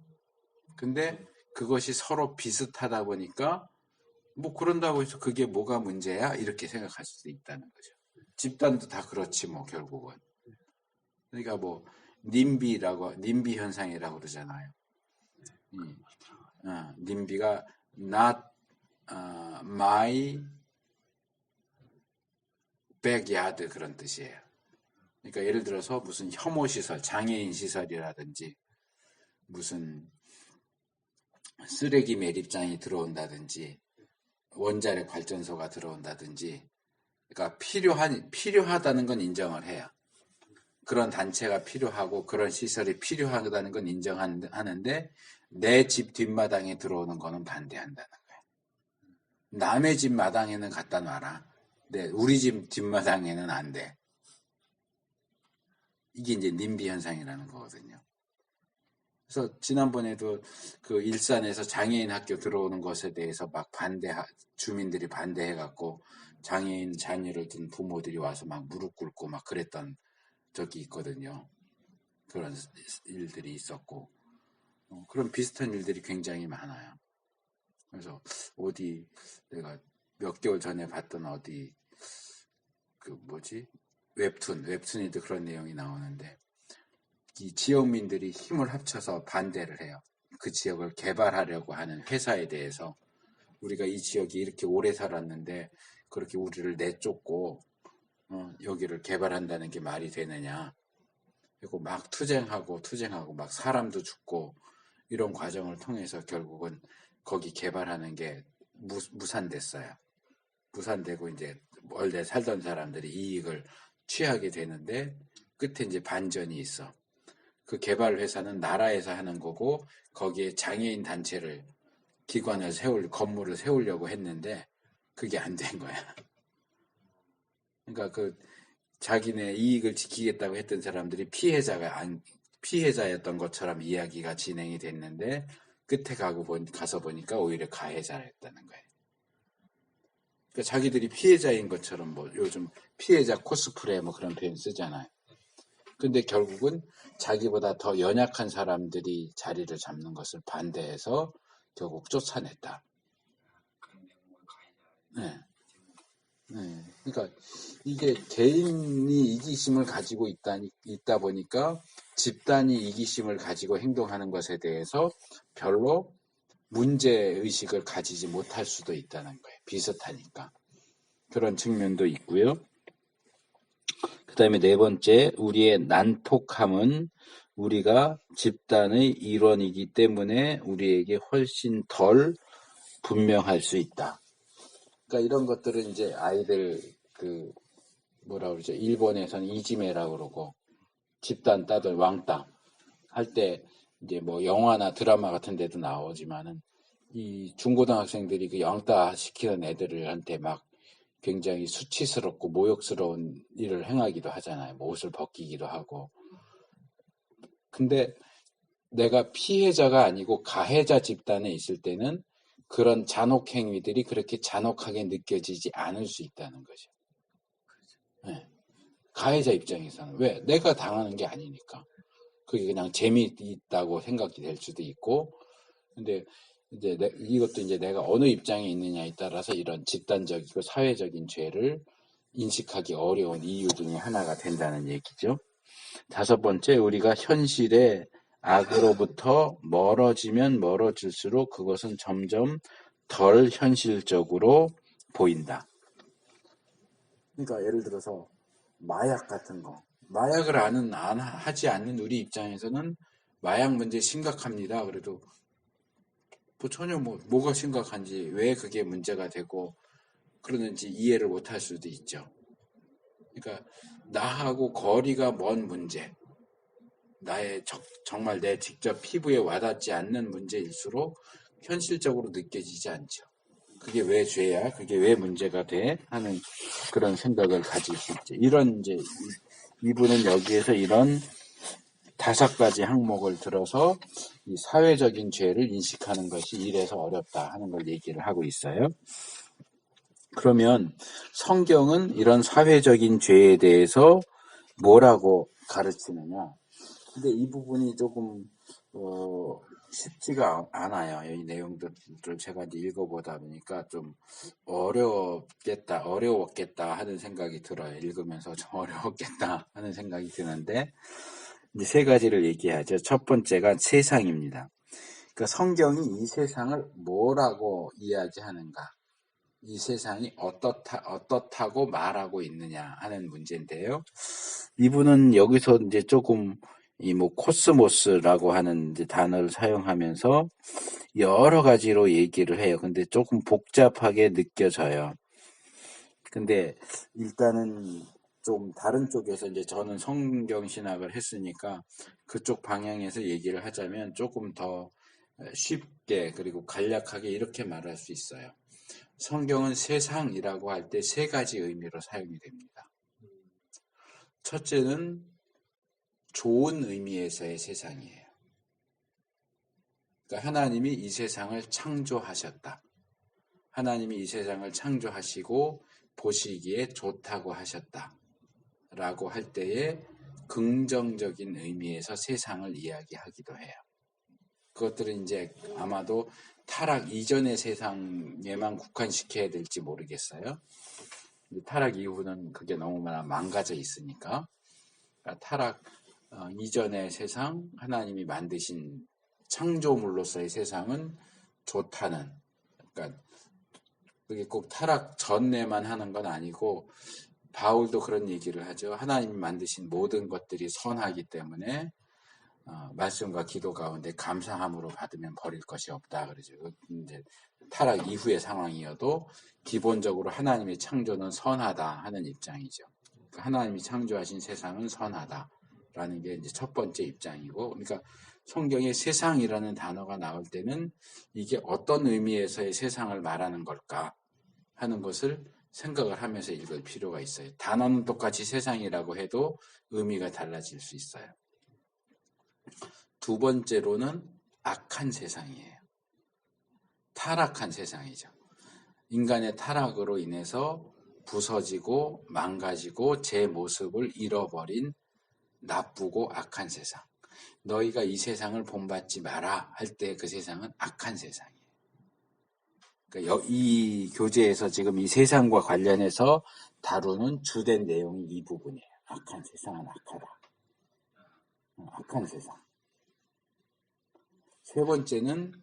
근데 그것이 서로 비슷하다 보니까 뭐 그런다고 해서 그게 뭐가 문제야? 이렇게 생각할 수도 있다는 거죠. 집단도 다 그렇지 뭐 결국은. 그러니까 뭐 님비 현상이라고 그러잖아요. 님비가 not my backyard 그런 뜻이에요. 그러니까 예를 들어서 무슨 혐오 시설, 장애인 시설이라든지 무슨 쓰레기 매립장이 들어온다든지 원자력 발전소가 들어온다든지 그러니까 필요하다는 건 인정을 해요. 그런 단체가 필요하고 그런 시설이 필요하다는 건 인정하는데 내 집 뒷마당에 들어오는 거는 반대한다는 거예요. 남의 집 마당에는 갖다 놔라. 근데 우리 집 뒷마당에는 안 돼. 이게 이제 님비 현상이라는 거거든요. 그래서 지난번에도 그 일산에서 장애인 학교 들어오는 것에 대해서 막 주민들이 반대해갖고 장애인 자녀를 둔 부모들이 와서 막 무릎 꿇고 막 그랬던 적이 있거든요. 그런 일들이 있었고 그런 비슷한 일들이 굉장히 많아요. 그래서 어디 내가 몇 개월 전에 봤던 어디 웹툰에도 그런 내용이 나오는데 이 지역민들이 힘을 합쳐서 반대를 해요. 그 지역을 개발하려고 하는 회사에 대해서 우리가 이 지역이 이렇게 오래 살았는데 그렇게 우리를 내쫓고 여기를 개발한다는 게 말이 되느냐. 그리고 막 투쟁하고 막 사람도 죽고 이런 과정을 통해서 결국은 거기 개발하는 게 무산됐어요. 무산되고 이제 원래 살던 사람들이 이익을 취하게 되는데 끝에 이제 반전이 있어. 그 개발 회사는 나라에서 하는 거고 거기에 장애인 단체를 건물을 세우려고 했는데 그게 안 된 거야. 그러니까 그 자기네 이익을 지키겠다고 했던 사람들이 피해자였던 것처럼 이야기가 진행이 됐는데 끝에 가서 보니까 오히려 가해자였다는 거예요. 그러니까 자기들이 피해자인 것처럼 뭐 요즘 피해자 코스프레 뭐 그런 표현 쓰잖아요. 근데 결국은 자기보다 더 연약한 사람들이 자리를 잡는 것을 반대해서 결국 쫓아냈다. 네. 그러니까 이게 개인이 이기심을 가지고 있다 보니까 집단이 이기심을 가지고 행동하는 것에 대해서 별로 문제의식을 가지지 못할 수도 있다는 거예요. 비슷하니까. 그런 측면도 있고요. 그 다음에 네 번째, 우리의 난폭함은 우리가 집단의 일원이기 때문에 우리에게 훨씬 덜 분명할 수 있다. 그러니까 이런 것들은 이제 아이들 뭐라 그러죠? 일본에서는 이지메라고 그러고 집단 따돌 왕따 할 때 이제 뭐 영화나 드라마 같은 데도 나오지만은 이 중고등학생들이 그 왕따 시키는 애들한테 막 굉장히 수치스럽고 모욕스러운 일을 행하기도 하잖아요. 뭐 옷을 벗기기도 하고. 근데 내가 피해자가 아니고 가해자 집단에 있을 때는 그런 잔혹 행위들이 그렇게 잔혹하게 느껴지지 않을 수 있다는 거죠. 네. 가해자 입장에서는 왜? 내가 당하는 게 아니니까. 그게 그냥 재미있다고 생각이 될 수도 있고, 근데 이제 이것도 이제 내가 어느 입장에 있느냐에 따라서 이런 집단적이고 사회적인 죄를 인식하기 어려운 이유 중에 하나가 된다는 얘기죠. 다섯 번째, 우리가 현실의 악으로부터 멀어지면 멀어질수록 그것은 점점 덜 현실적으로 보인다. 그러니까 예를 들어서 마약 같은 거. 마약을 하지 않는 우리 입장에서는 마약 문제 심각합니다. 그래도 뭐 전혀 뭐가 심각한지 왜 그게 문제가 되고 그러는지 이해를 못할 수도 있죠. 그러니까 나하고 거리가 먼 문제, 정말 내 직접 피부에 와닿지 않는 문제일수록 현실적으로 느껴지지 않죠. 그게 왜 죄야? 그게 왜 문제가 돼? 하는 그런 생각을 가질 수 있죠. 이런 이제 이분은 여기에서 이런 5가지 항목을 들어서 이 사회적인 죄를 인식하는 것이 이래서 어렵다 하는 걸 얘기를 하고 있어요. 그러면 성경은 이런 사회적인 죄에 대해서 뭐라고 가르치느냐? 근데 이 부분이 조금 쉽지가 않아요. 이 내용들을 제가 이제 읽어보다 보니까 좀 어려웠겠다 하는 생각이 들어요. 읽으면서 좀 어려웠겠다 하는 생각이 드는데 이제 3가지를 얘기하죠. 첫 번째가 세상입니다. 그러니까 성경이 이 세상을 뭐라고 이야기하는가? 이 세상이 어떻다고 말하고 있느냐 하는 문제인데요. 이분은 여기서 이제 조금 이 뭐 코스모스라고 하는 이제 단어를 사용하면서 여러 가지로 얘기를 해요. 근데 조금 복잡하게 느껴져요. 근데 일단은 좀 다른 쪽에서 이제 저는 성경 신학을 했으니까 그쪽 방향에서 얘기를 하자면 조금 더 쉽게 그리고 간략하게 이렇게 말할 수 있어요. 성경은 세상이라고 할 때 3가지 의미로 사용이 됩니다. 첫째는 좋은 의미에서의 세상이에요. 그러니까 하나님이 이 세상을 창조하셨다. 하나님이 이 세상을 창조하시고 보시기에 좋다고 하셨다. 라고 할 때에 긍정적인 의미에서 세상을 이야기하기도 해요. 그것들은 이제 아마도 타락 이전의 세상에만 국한시켜야 될지 모르겠어요. 타락 이후는 그게 너무나 망가져 있으니까. 그러니까 타락 이전의 세상, 하나님이 만드신 창조물로서의 세상은 좋다는, 그러니까 그게 꼭 타락 전에만 하는 건 아니고 바울도 그런 얘기를 하죠. 하나님이 만드신 모든 것들이 선하기 때문에 말씀과 기도 가운데 감사함으로 받으면 버릴 것이 없다. 그러죠. 이제 타락 이후의 상황이어도 기본적으로 하나님의 창조는 선하다 하는 입장이죠. 그러니까 하나님이 창조하신 세상은 선하다라는 게 이제 첫 번째 입장이고, 그러니까 성경에 세상이라는 단어가 나올 때는 이게 어떤 의미에서의 세상을 말하는 걸까 하는 것을 생각을 하면서 읽을 필요가 있어요. 단어는 똑같이 세상이라고 해도 의미가 달라질 수 있어요. 두 번째로는 악한 세상이에요. 타락한 세상이죠. 인간의 타락으로 인해서 부서지고 망가지고 제 모습을 잃어버린 나쁘고 악한 세상. 너희가 이 세상을 본받지 마라 할 때 그 세상은 악한 세상이에요. 그러니까 이 교재에서 지금 이 세상과 관련해서 다루는 주된 내용이 이 부분이에요. 악한 세상은 악하다. 악한 세상. 세 번째는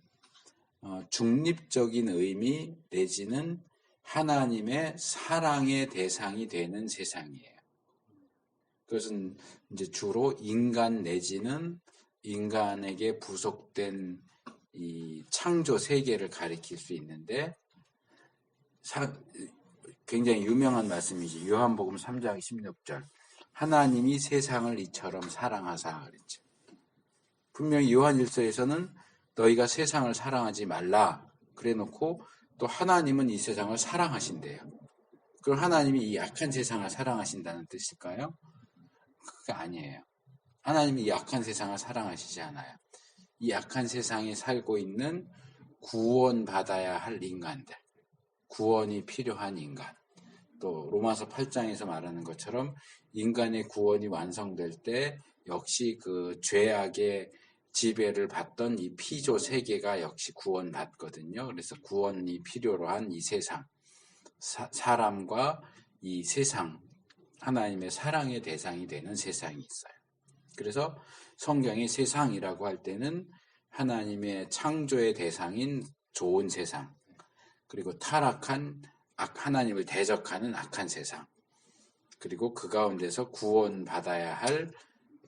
중립적인 의미 내지는 하나님의 사랑의 대상이 되는 세상이에요. 그것은 이제 주로 인간 내지는 인간에게 부속된 이 창조 세계를 가리킬 수 있는데 굉장히 유명한 말씀이지. 요한복음 3장 16절. 하나님이 세상을 이처럼 사랑하사 그랬죠. 분명히 요한일서에서는 너희가 세상을 사랑하지 말라 그래놓고 또 하나님은 이 세상을 사랑하신대요. 그럼 하나님이 이 악한 세상을 사랑하신다는 뜻일까요? 그게 아니에요. 하나님이 이 악한 세상을 사랑하시지 않아요. 이 악한 세상에 살고 있는 구원받아야 할 인간들, 구원이 필요한 인간, 또 로마서 8장에서 말하는 것처럼 인간의 구원이 완성될 때 역시 그 죄악의 지배를 받던 이 피조 세계가 역시 구원받거든요. 그래서 구원이 필요로 한 이 세상, 사람과 이 세상, 하나님의 사랑의 대상이 되는 세상이 있어요. 그래서 성경의 세상이라고 할 때는 하나님의 창조의 대상인 좋은 세상, 그리고 타락한 하나님을 대적하는 악한 세상, 그리고 그 가운데서 구원받아야 할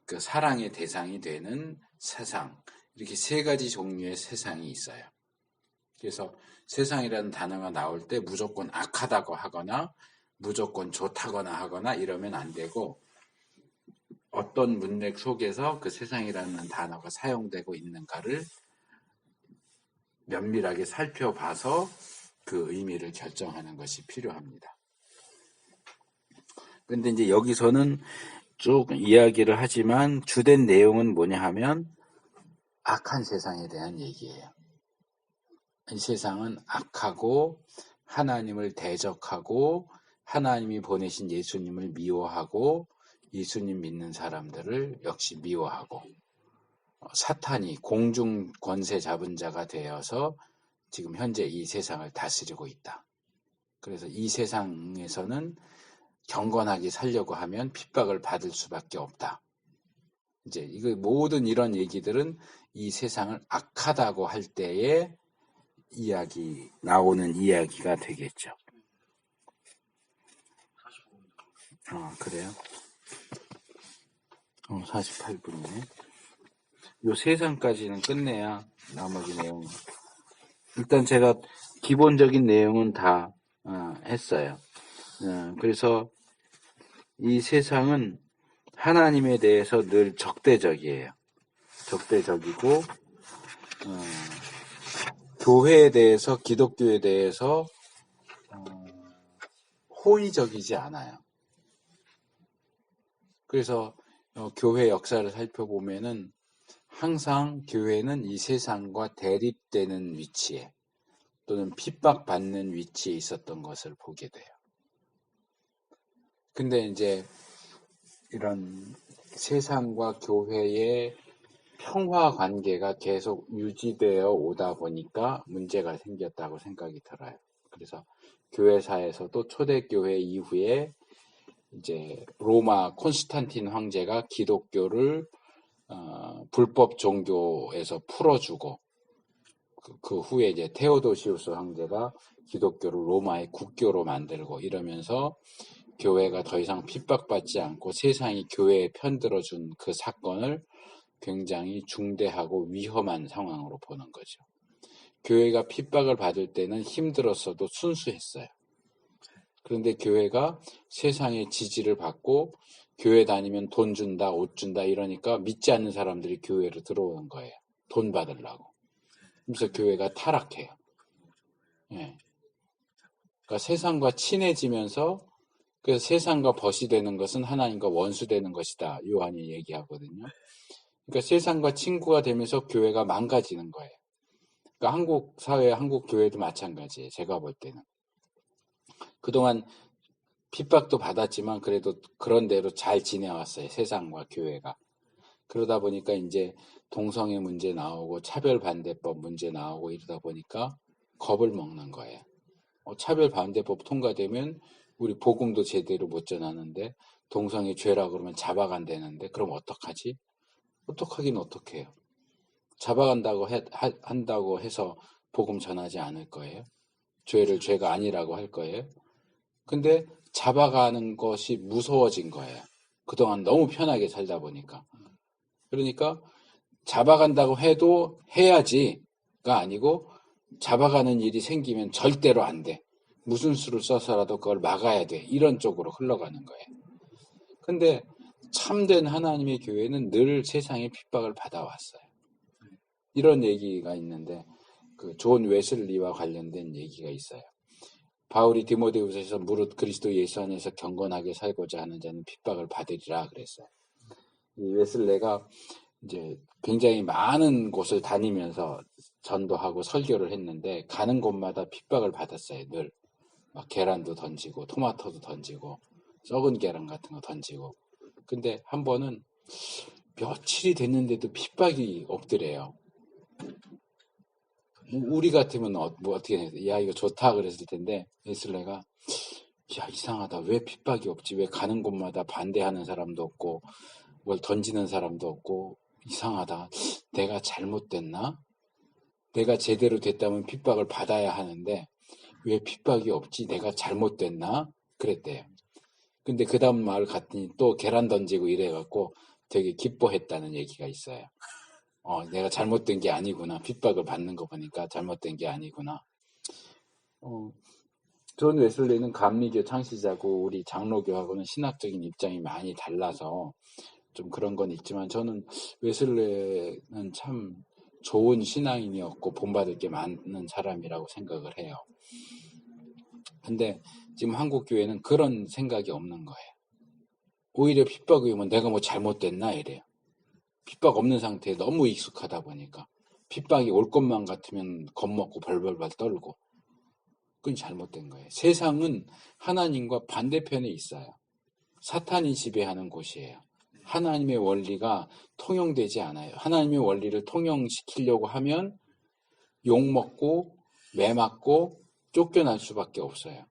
그 사랑의 대상이 되는 세상, 이렇게 3가지 종류의 세상이 있어요. 그래서 세상이라는 단어가 나올 때 무조건 악하다고 하거나 무조건 좋다거나 하거나 이러면 안 되고 어떤 문맥 속에서 그 세상이라는 단어가 사용되고 있는가를 면밀하게 살펴봐서 그 의미를 결정하는 것이 필요합니다. 그런데 이제 여기서는 쭉 이야기를 하지만 주된 내용은 뭐냐 하면 악한 세상에 대한 얘기예요. 이 세상은 악하고 하나님을 대적하고 하나님이 보내신 예수님을 미워하고 예수님 믿는 사람들을 역시 미워하고 사탄이 공중 권세 잡은 자가 되어서 지금 현재 이 세상을 다스리고 있다. 그래서 이 세상에서는 경건하게 살려고 하면 핍박을 받을 수밖에 없다. 이제 이거 모든 이런 얘기들은 이 세상을 악하다고 할 때에 나오는 이야기가 되겠죠. 그래요? 48분이네. 요 세상까지는 끝내야 나머지 내용. 일단 제가 기본적인 내용은 다 했어요. 그래서 이 세상은 하나님에 대해서 늘 적대적이에요. 적대적이고 교회에 대해서, 기독교에 대해서 호의적이지 않아요. 그래서 교회 역사를 살펴보면은 항상 교회는 이 세상과 대립되는 위치에 또는 핍박받는 위치에 있었던 것을 보게 돼요. 근데 이제 이런 세상과 교회의 평화 관계가 계속 유지되어 오다 보니까 문제가 생겼다고 생각이 들어요. 그래서 교회사에서도 초대교회 이후에 이제 로마 콘스탄틴 황제가 기독교를 불법 종교에서 풀어주고 그 후에 이제 테오도시우스 황제가 기독교를 로마의 국교로 만들고 이러면서 교회가 더 이상 핍박받지 않고 세상이 교회에 편들어준 그 사건을 굉장히 중대하고 위험한 상황으로 보는 거죠. 교회가 핍박을 받을 때는 힘들었어도 순수했어요. 그런데 교회가 세상의 지지를 받고 교회 다니면 돈 준다, 옷 준다 이러니까 믿지 않는 사람들이 교회로 들어오는 거예요. 돈 받으려고. 그래서 교회가 타락해요. 예. 그러니까 세상과 친해지면서 그래서 세상과 벗이 되는 것은 하나님과 원수 되는 것이다. 요한이 얘기하거든요. 그러니까 세상과 친구가 되면서 교회가 망가지는 거예요. 그러니까 한국 사회, 한국 교회도 마찬가지예요. 제가 볼 때는. 그동안 핍박도 받았지만 그래도 그런 대로 잘 지내왔어요. 세상과 교회가. 그러다 보니까 이제 동성애 문제 나오고 차별반대법 문제 나오고 이러다 보니까 겁을 먹는 거예요. 차별반대법 통과되면 우리 복음도 제대로 못 전하는데 동성애 죄라 그러면 잡아간다는데 그럼 어떡하지? 어떡하긴 어떡해요. 잡아간다고 한다고 해서 복음 전하지 않을 거예요. 죄를 죄가 아니라고 할 거예요. 근데 잡아가는 것이 무서워진 거예요. 그동안 너무 편하게 살다 보니까. 그러니까 잡아간다고 해도 해야지가 아니고 잡아가는 일이 생기면 절대로 안 돼. 무슨 수를 써서라도 그걸 막아야 돼. 이런 쪽으로 흘러가는 거예요. 근데 참된 하나님의 교회는 늘 세상의 핍박을 받아왔어요. 이런 얘기가 있는데 그 존 웨슬리와 관련된 얘기가 있어요. 바울이 디모데후서에서 무릇 그리스도 예수 안에서 경건하게 살고자 하는 자는 핍박을 받으리라 그랬어요. 이 웨슬레가 이제 굉장히 많은 곳을 다니면서 전도하고 설교를 했는데 가는 곳마다 핍박을 받았어요. 늘 막 계란도 던지고 토마토도 던지고 썩은 계란 같은 거 던지고. 근데 한 번은 며칠이 됐는데도 핍박이 없더래요. 우리 같으면 뭐 어떻게 해? 야 이거 좋다 그랬을 텐데 웨슬레가 야 이상하다. 왜 핍박이 없지? 왜 가는 곳마다 반대하는 사람도 없고 뭘 던지는 사람도 없고 이상하다. 내가 잘못됐나? 내가 제대로 됐다면 핍박을 받아야 하는데 왜 핍박이 없지? 내가 잘못됐나? 그랬대요. 근데 그 다음 마을 갔더니 또 계란 던지고 이래갖고 되게 기뻐했다는 얘기가 있어요. 내가 잘못된 게 아니구나. 핍박을 받는 거 보니까 잘못된 게 아니구나. 존 웨슬리는 감리교 창시자고 우리 장로교하고는 신학적인 입장이 많이 달라서 좀 그런 건 있지만 저는 웨슬리는 참 좋은 신앙인이었고 본받을 게 많은 사람이라고 생각을 해요. 근데 지금 한국 교회는 그런 생각이 없는 거예요. 오히려 핍박이 오면 내가 뭐 잘못됐나 이래요. 핍박 없는 상태에 너무 익숙하다 보니까 핍박이 올 것만 같으면 겁먹고 벌벌벌 떨고 그건 잘못된 거예요. 세상은 하나님과 반대편에 있어요. 사탄이 지배하는 곳이에요. 하나님의 원리가 통용되지 않아요. 하나님의 원리를 통용시키려고 하면 욕먹고 매맞고 쫓겨날 수밖에 없어요.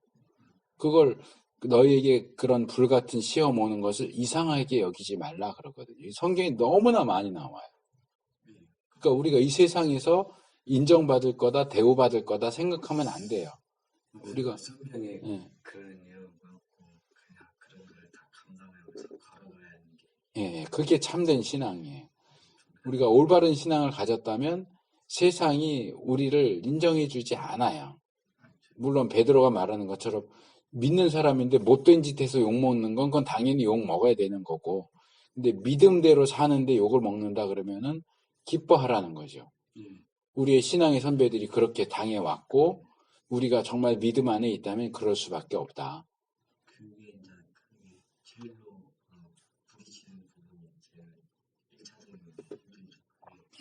그걸 너희에게 그런 불같은 시험 오는 것을 이상하게 여기지 말라 그러거든요. 성경이 너무나 많이 나와요. 그러니까 우리가 이 세상에서 인정받을 거다, 대우받을 거다 생각하면 안 돼요. 우리가 성경에 예, 그런 내용 많고 그냥 그런 거를 다 감당하고 걸어가야 하는 게 예, 그게 참된 신앙이에요. 우리가 올바른 신앙을 가졌다면 세상이 우리를 인정해주지 않아요. 물론 베드로가 말하는 것처럼 믿는 사람인데 못된 짓 해서 욕먹는 건 그건 당연히 욕 먹어야 되는 거고, 근데 믿음대로 사는데 욕을 먹는다 그러면은 기뻐하라는 거죠. 우리의 신앙의 선배들이 그렇게 당해왔고 우리가 정말 믿음 안에 있다면 그럴 수밖에 없다. 그게 이제 그게 제일로 부딪히는 부분이 제일 1차적인 힘들죠.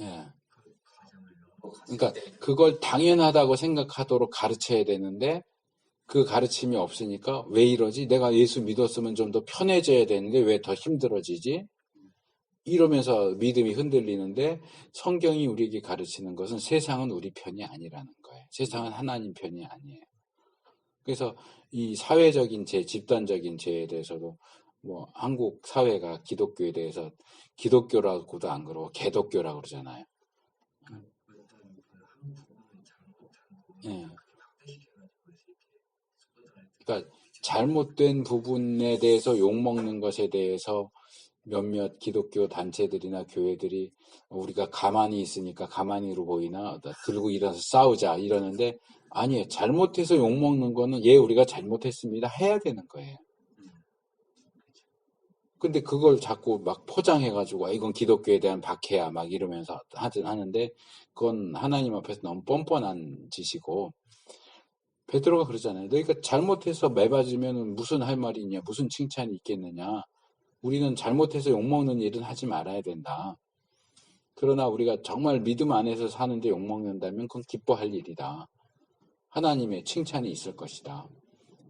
예. 그 과정을 넘어갔을 그러니까 때 그걸 당연하다고 생각하도록 가르쳐야 되는데 그 가르침이 없으니까 왜 이러지? 내가 예수 믿었으면 좀 더 편해져야 되는데 왜 더 힘들어지지? 이러면서 믿음이 흔들리는데 성경이 우리에게 가르치는 것은 세상은 우리 편이 아니라는 거예요. 세상은 하나님 편이 아니에요. 그래서 이 사회적인 죄, 집단적인 죄에 대해서도 뭐 한국 사회가 기독교에 대해서 기독교라고도 안 그러고 개독교라고 그러잖아요. 어떤 그한 부분을 잘못한 부분을 예. 확대시켜가지고 이렇게 쏟아낼 때 그러니까 잘못된 부분에 대해서 욕먹는 것에 대해서 몇몇 기독교 단체들이나 교회들이 우리가 가만히 있으니까 가만히로 보이나 들고 일어나서 싸우자 이러는데 아니에요. 잘못해서 욕먹는 거는 예 우리가 잘못했습니다 해야 되는 거예요. 근데 그걸 자꾸 막 포장해가지고 이건 기독교에 대한 박해야 막 이러면서 하는데 그건 하나님 앞에서 너무 뻔뻔한 짓이고 베드로가 그러잖아요. 너희가 잘못해서 매맞으면 무슨 할 말이 있냐 무슨 칭찬이 있겠느냐. 우리는 잘못해서 욕먹는 일은 하지 말아야 된다. 그러나 우리가 정말 믿음 안에서 사는데 욕먹는다면 그건 기뻐할 일이다. 하나님의 칭찬이 있을 것이다.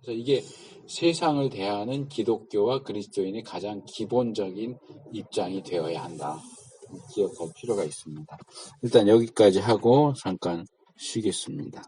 그래서 이게 세상을 대하는 기독교와 그리스도인의 가장 기본적인 입장이 되어야 한다. 기억할 필요가 있습니다. 일단 여기까지 하고 잠깐 쉬겠습니다.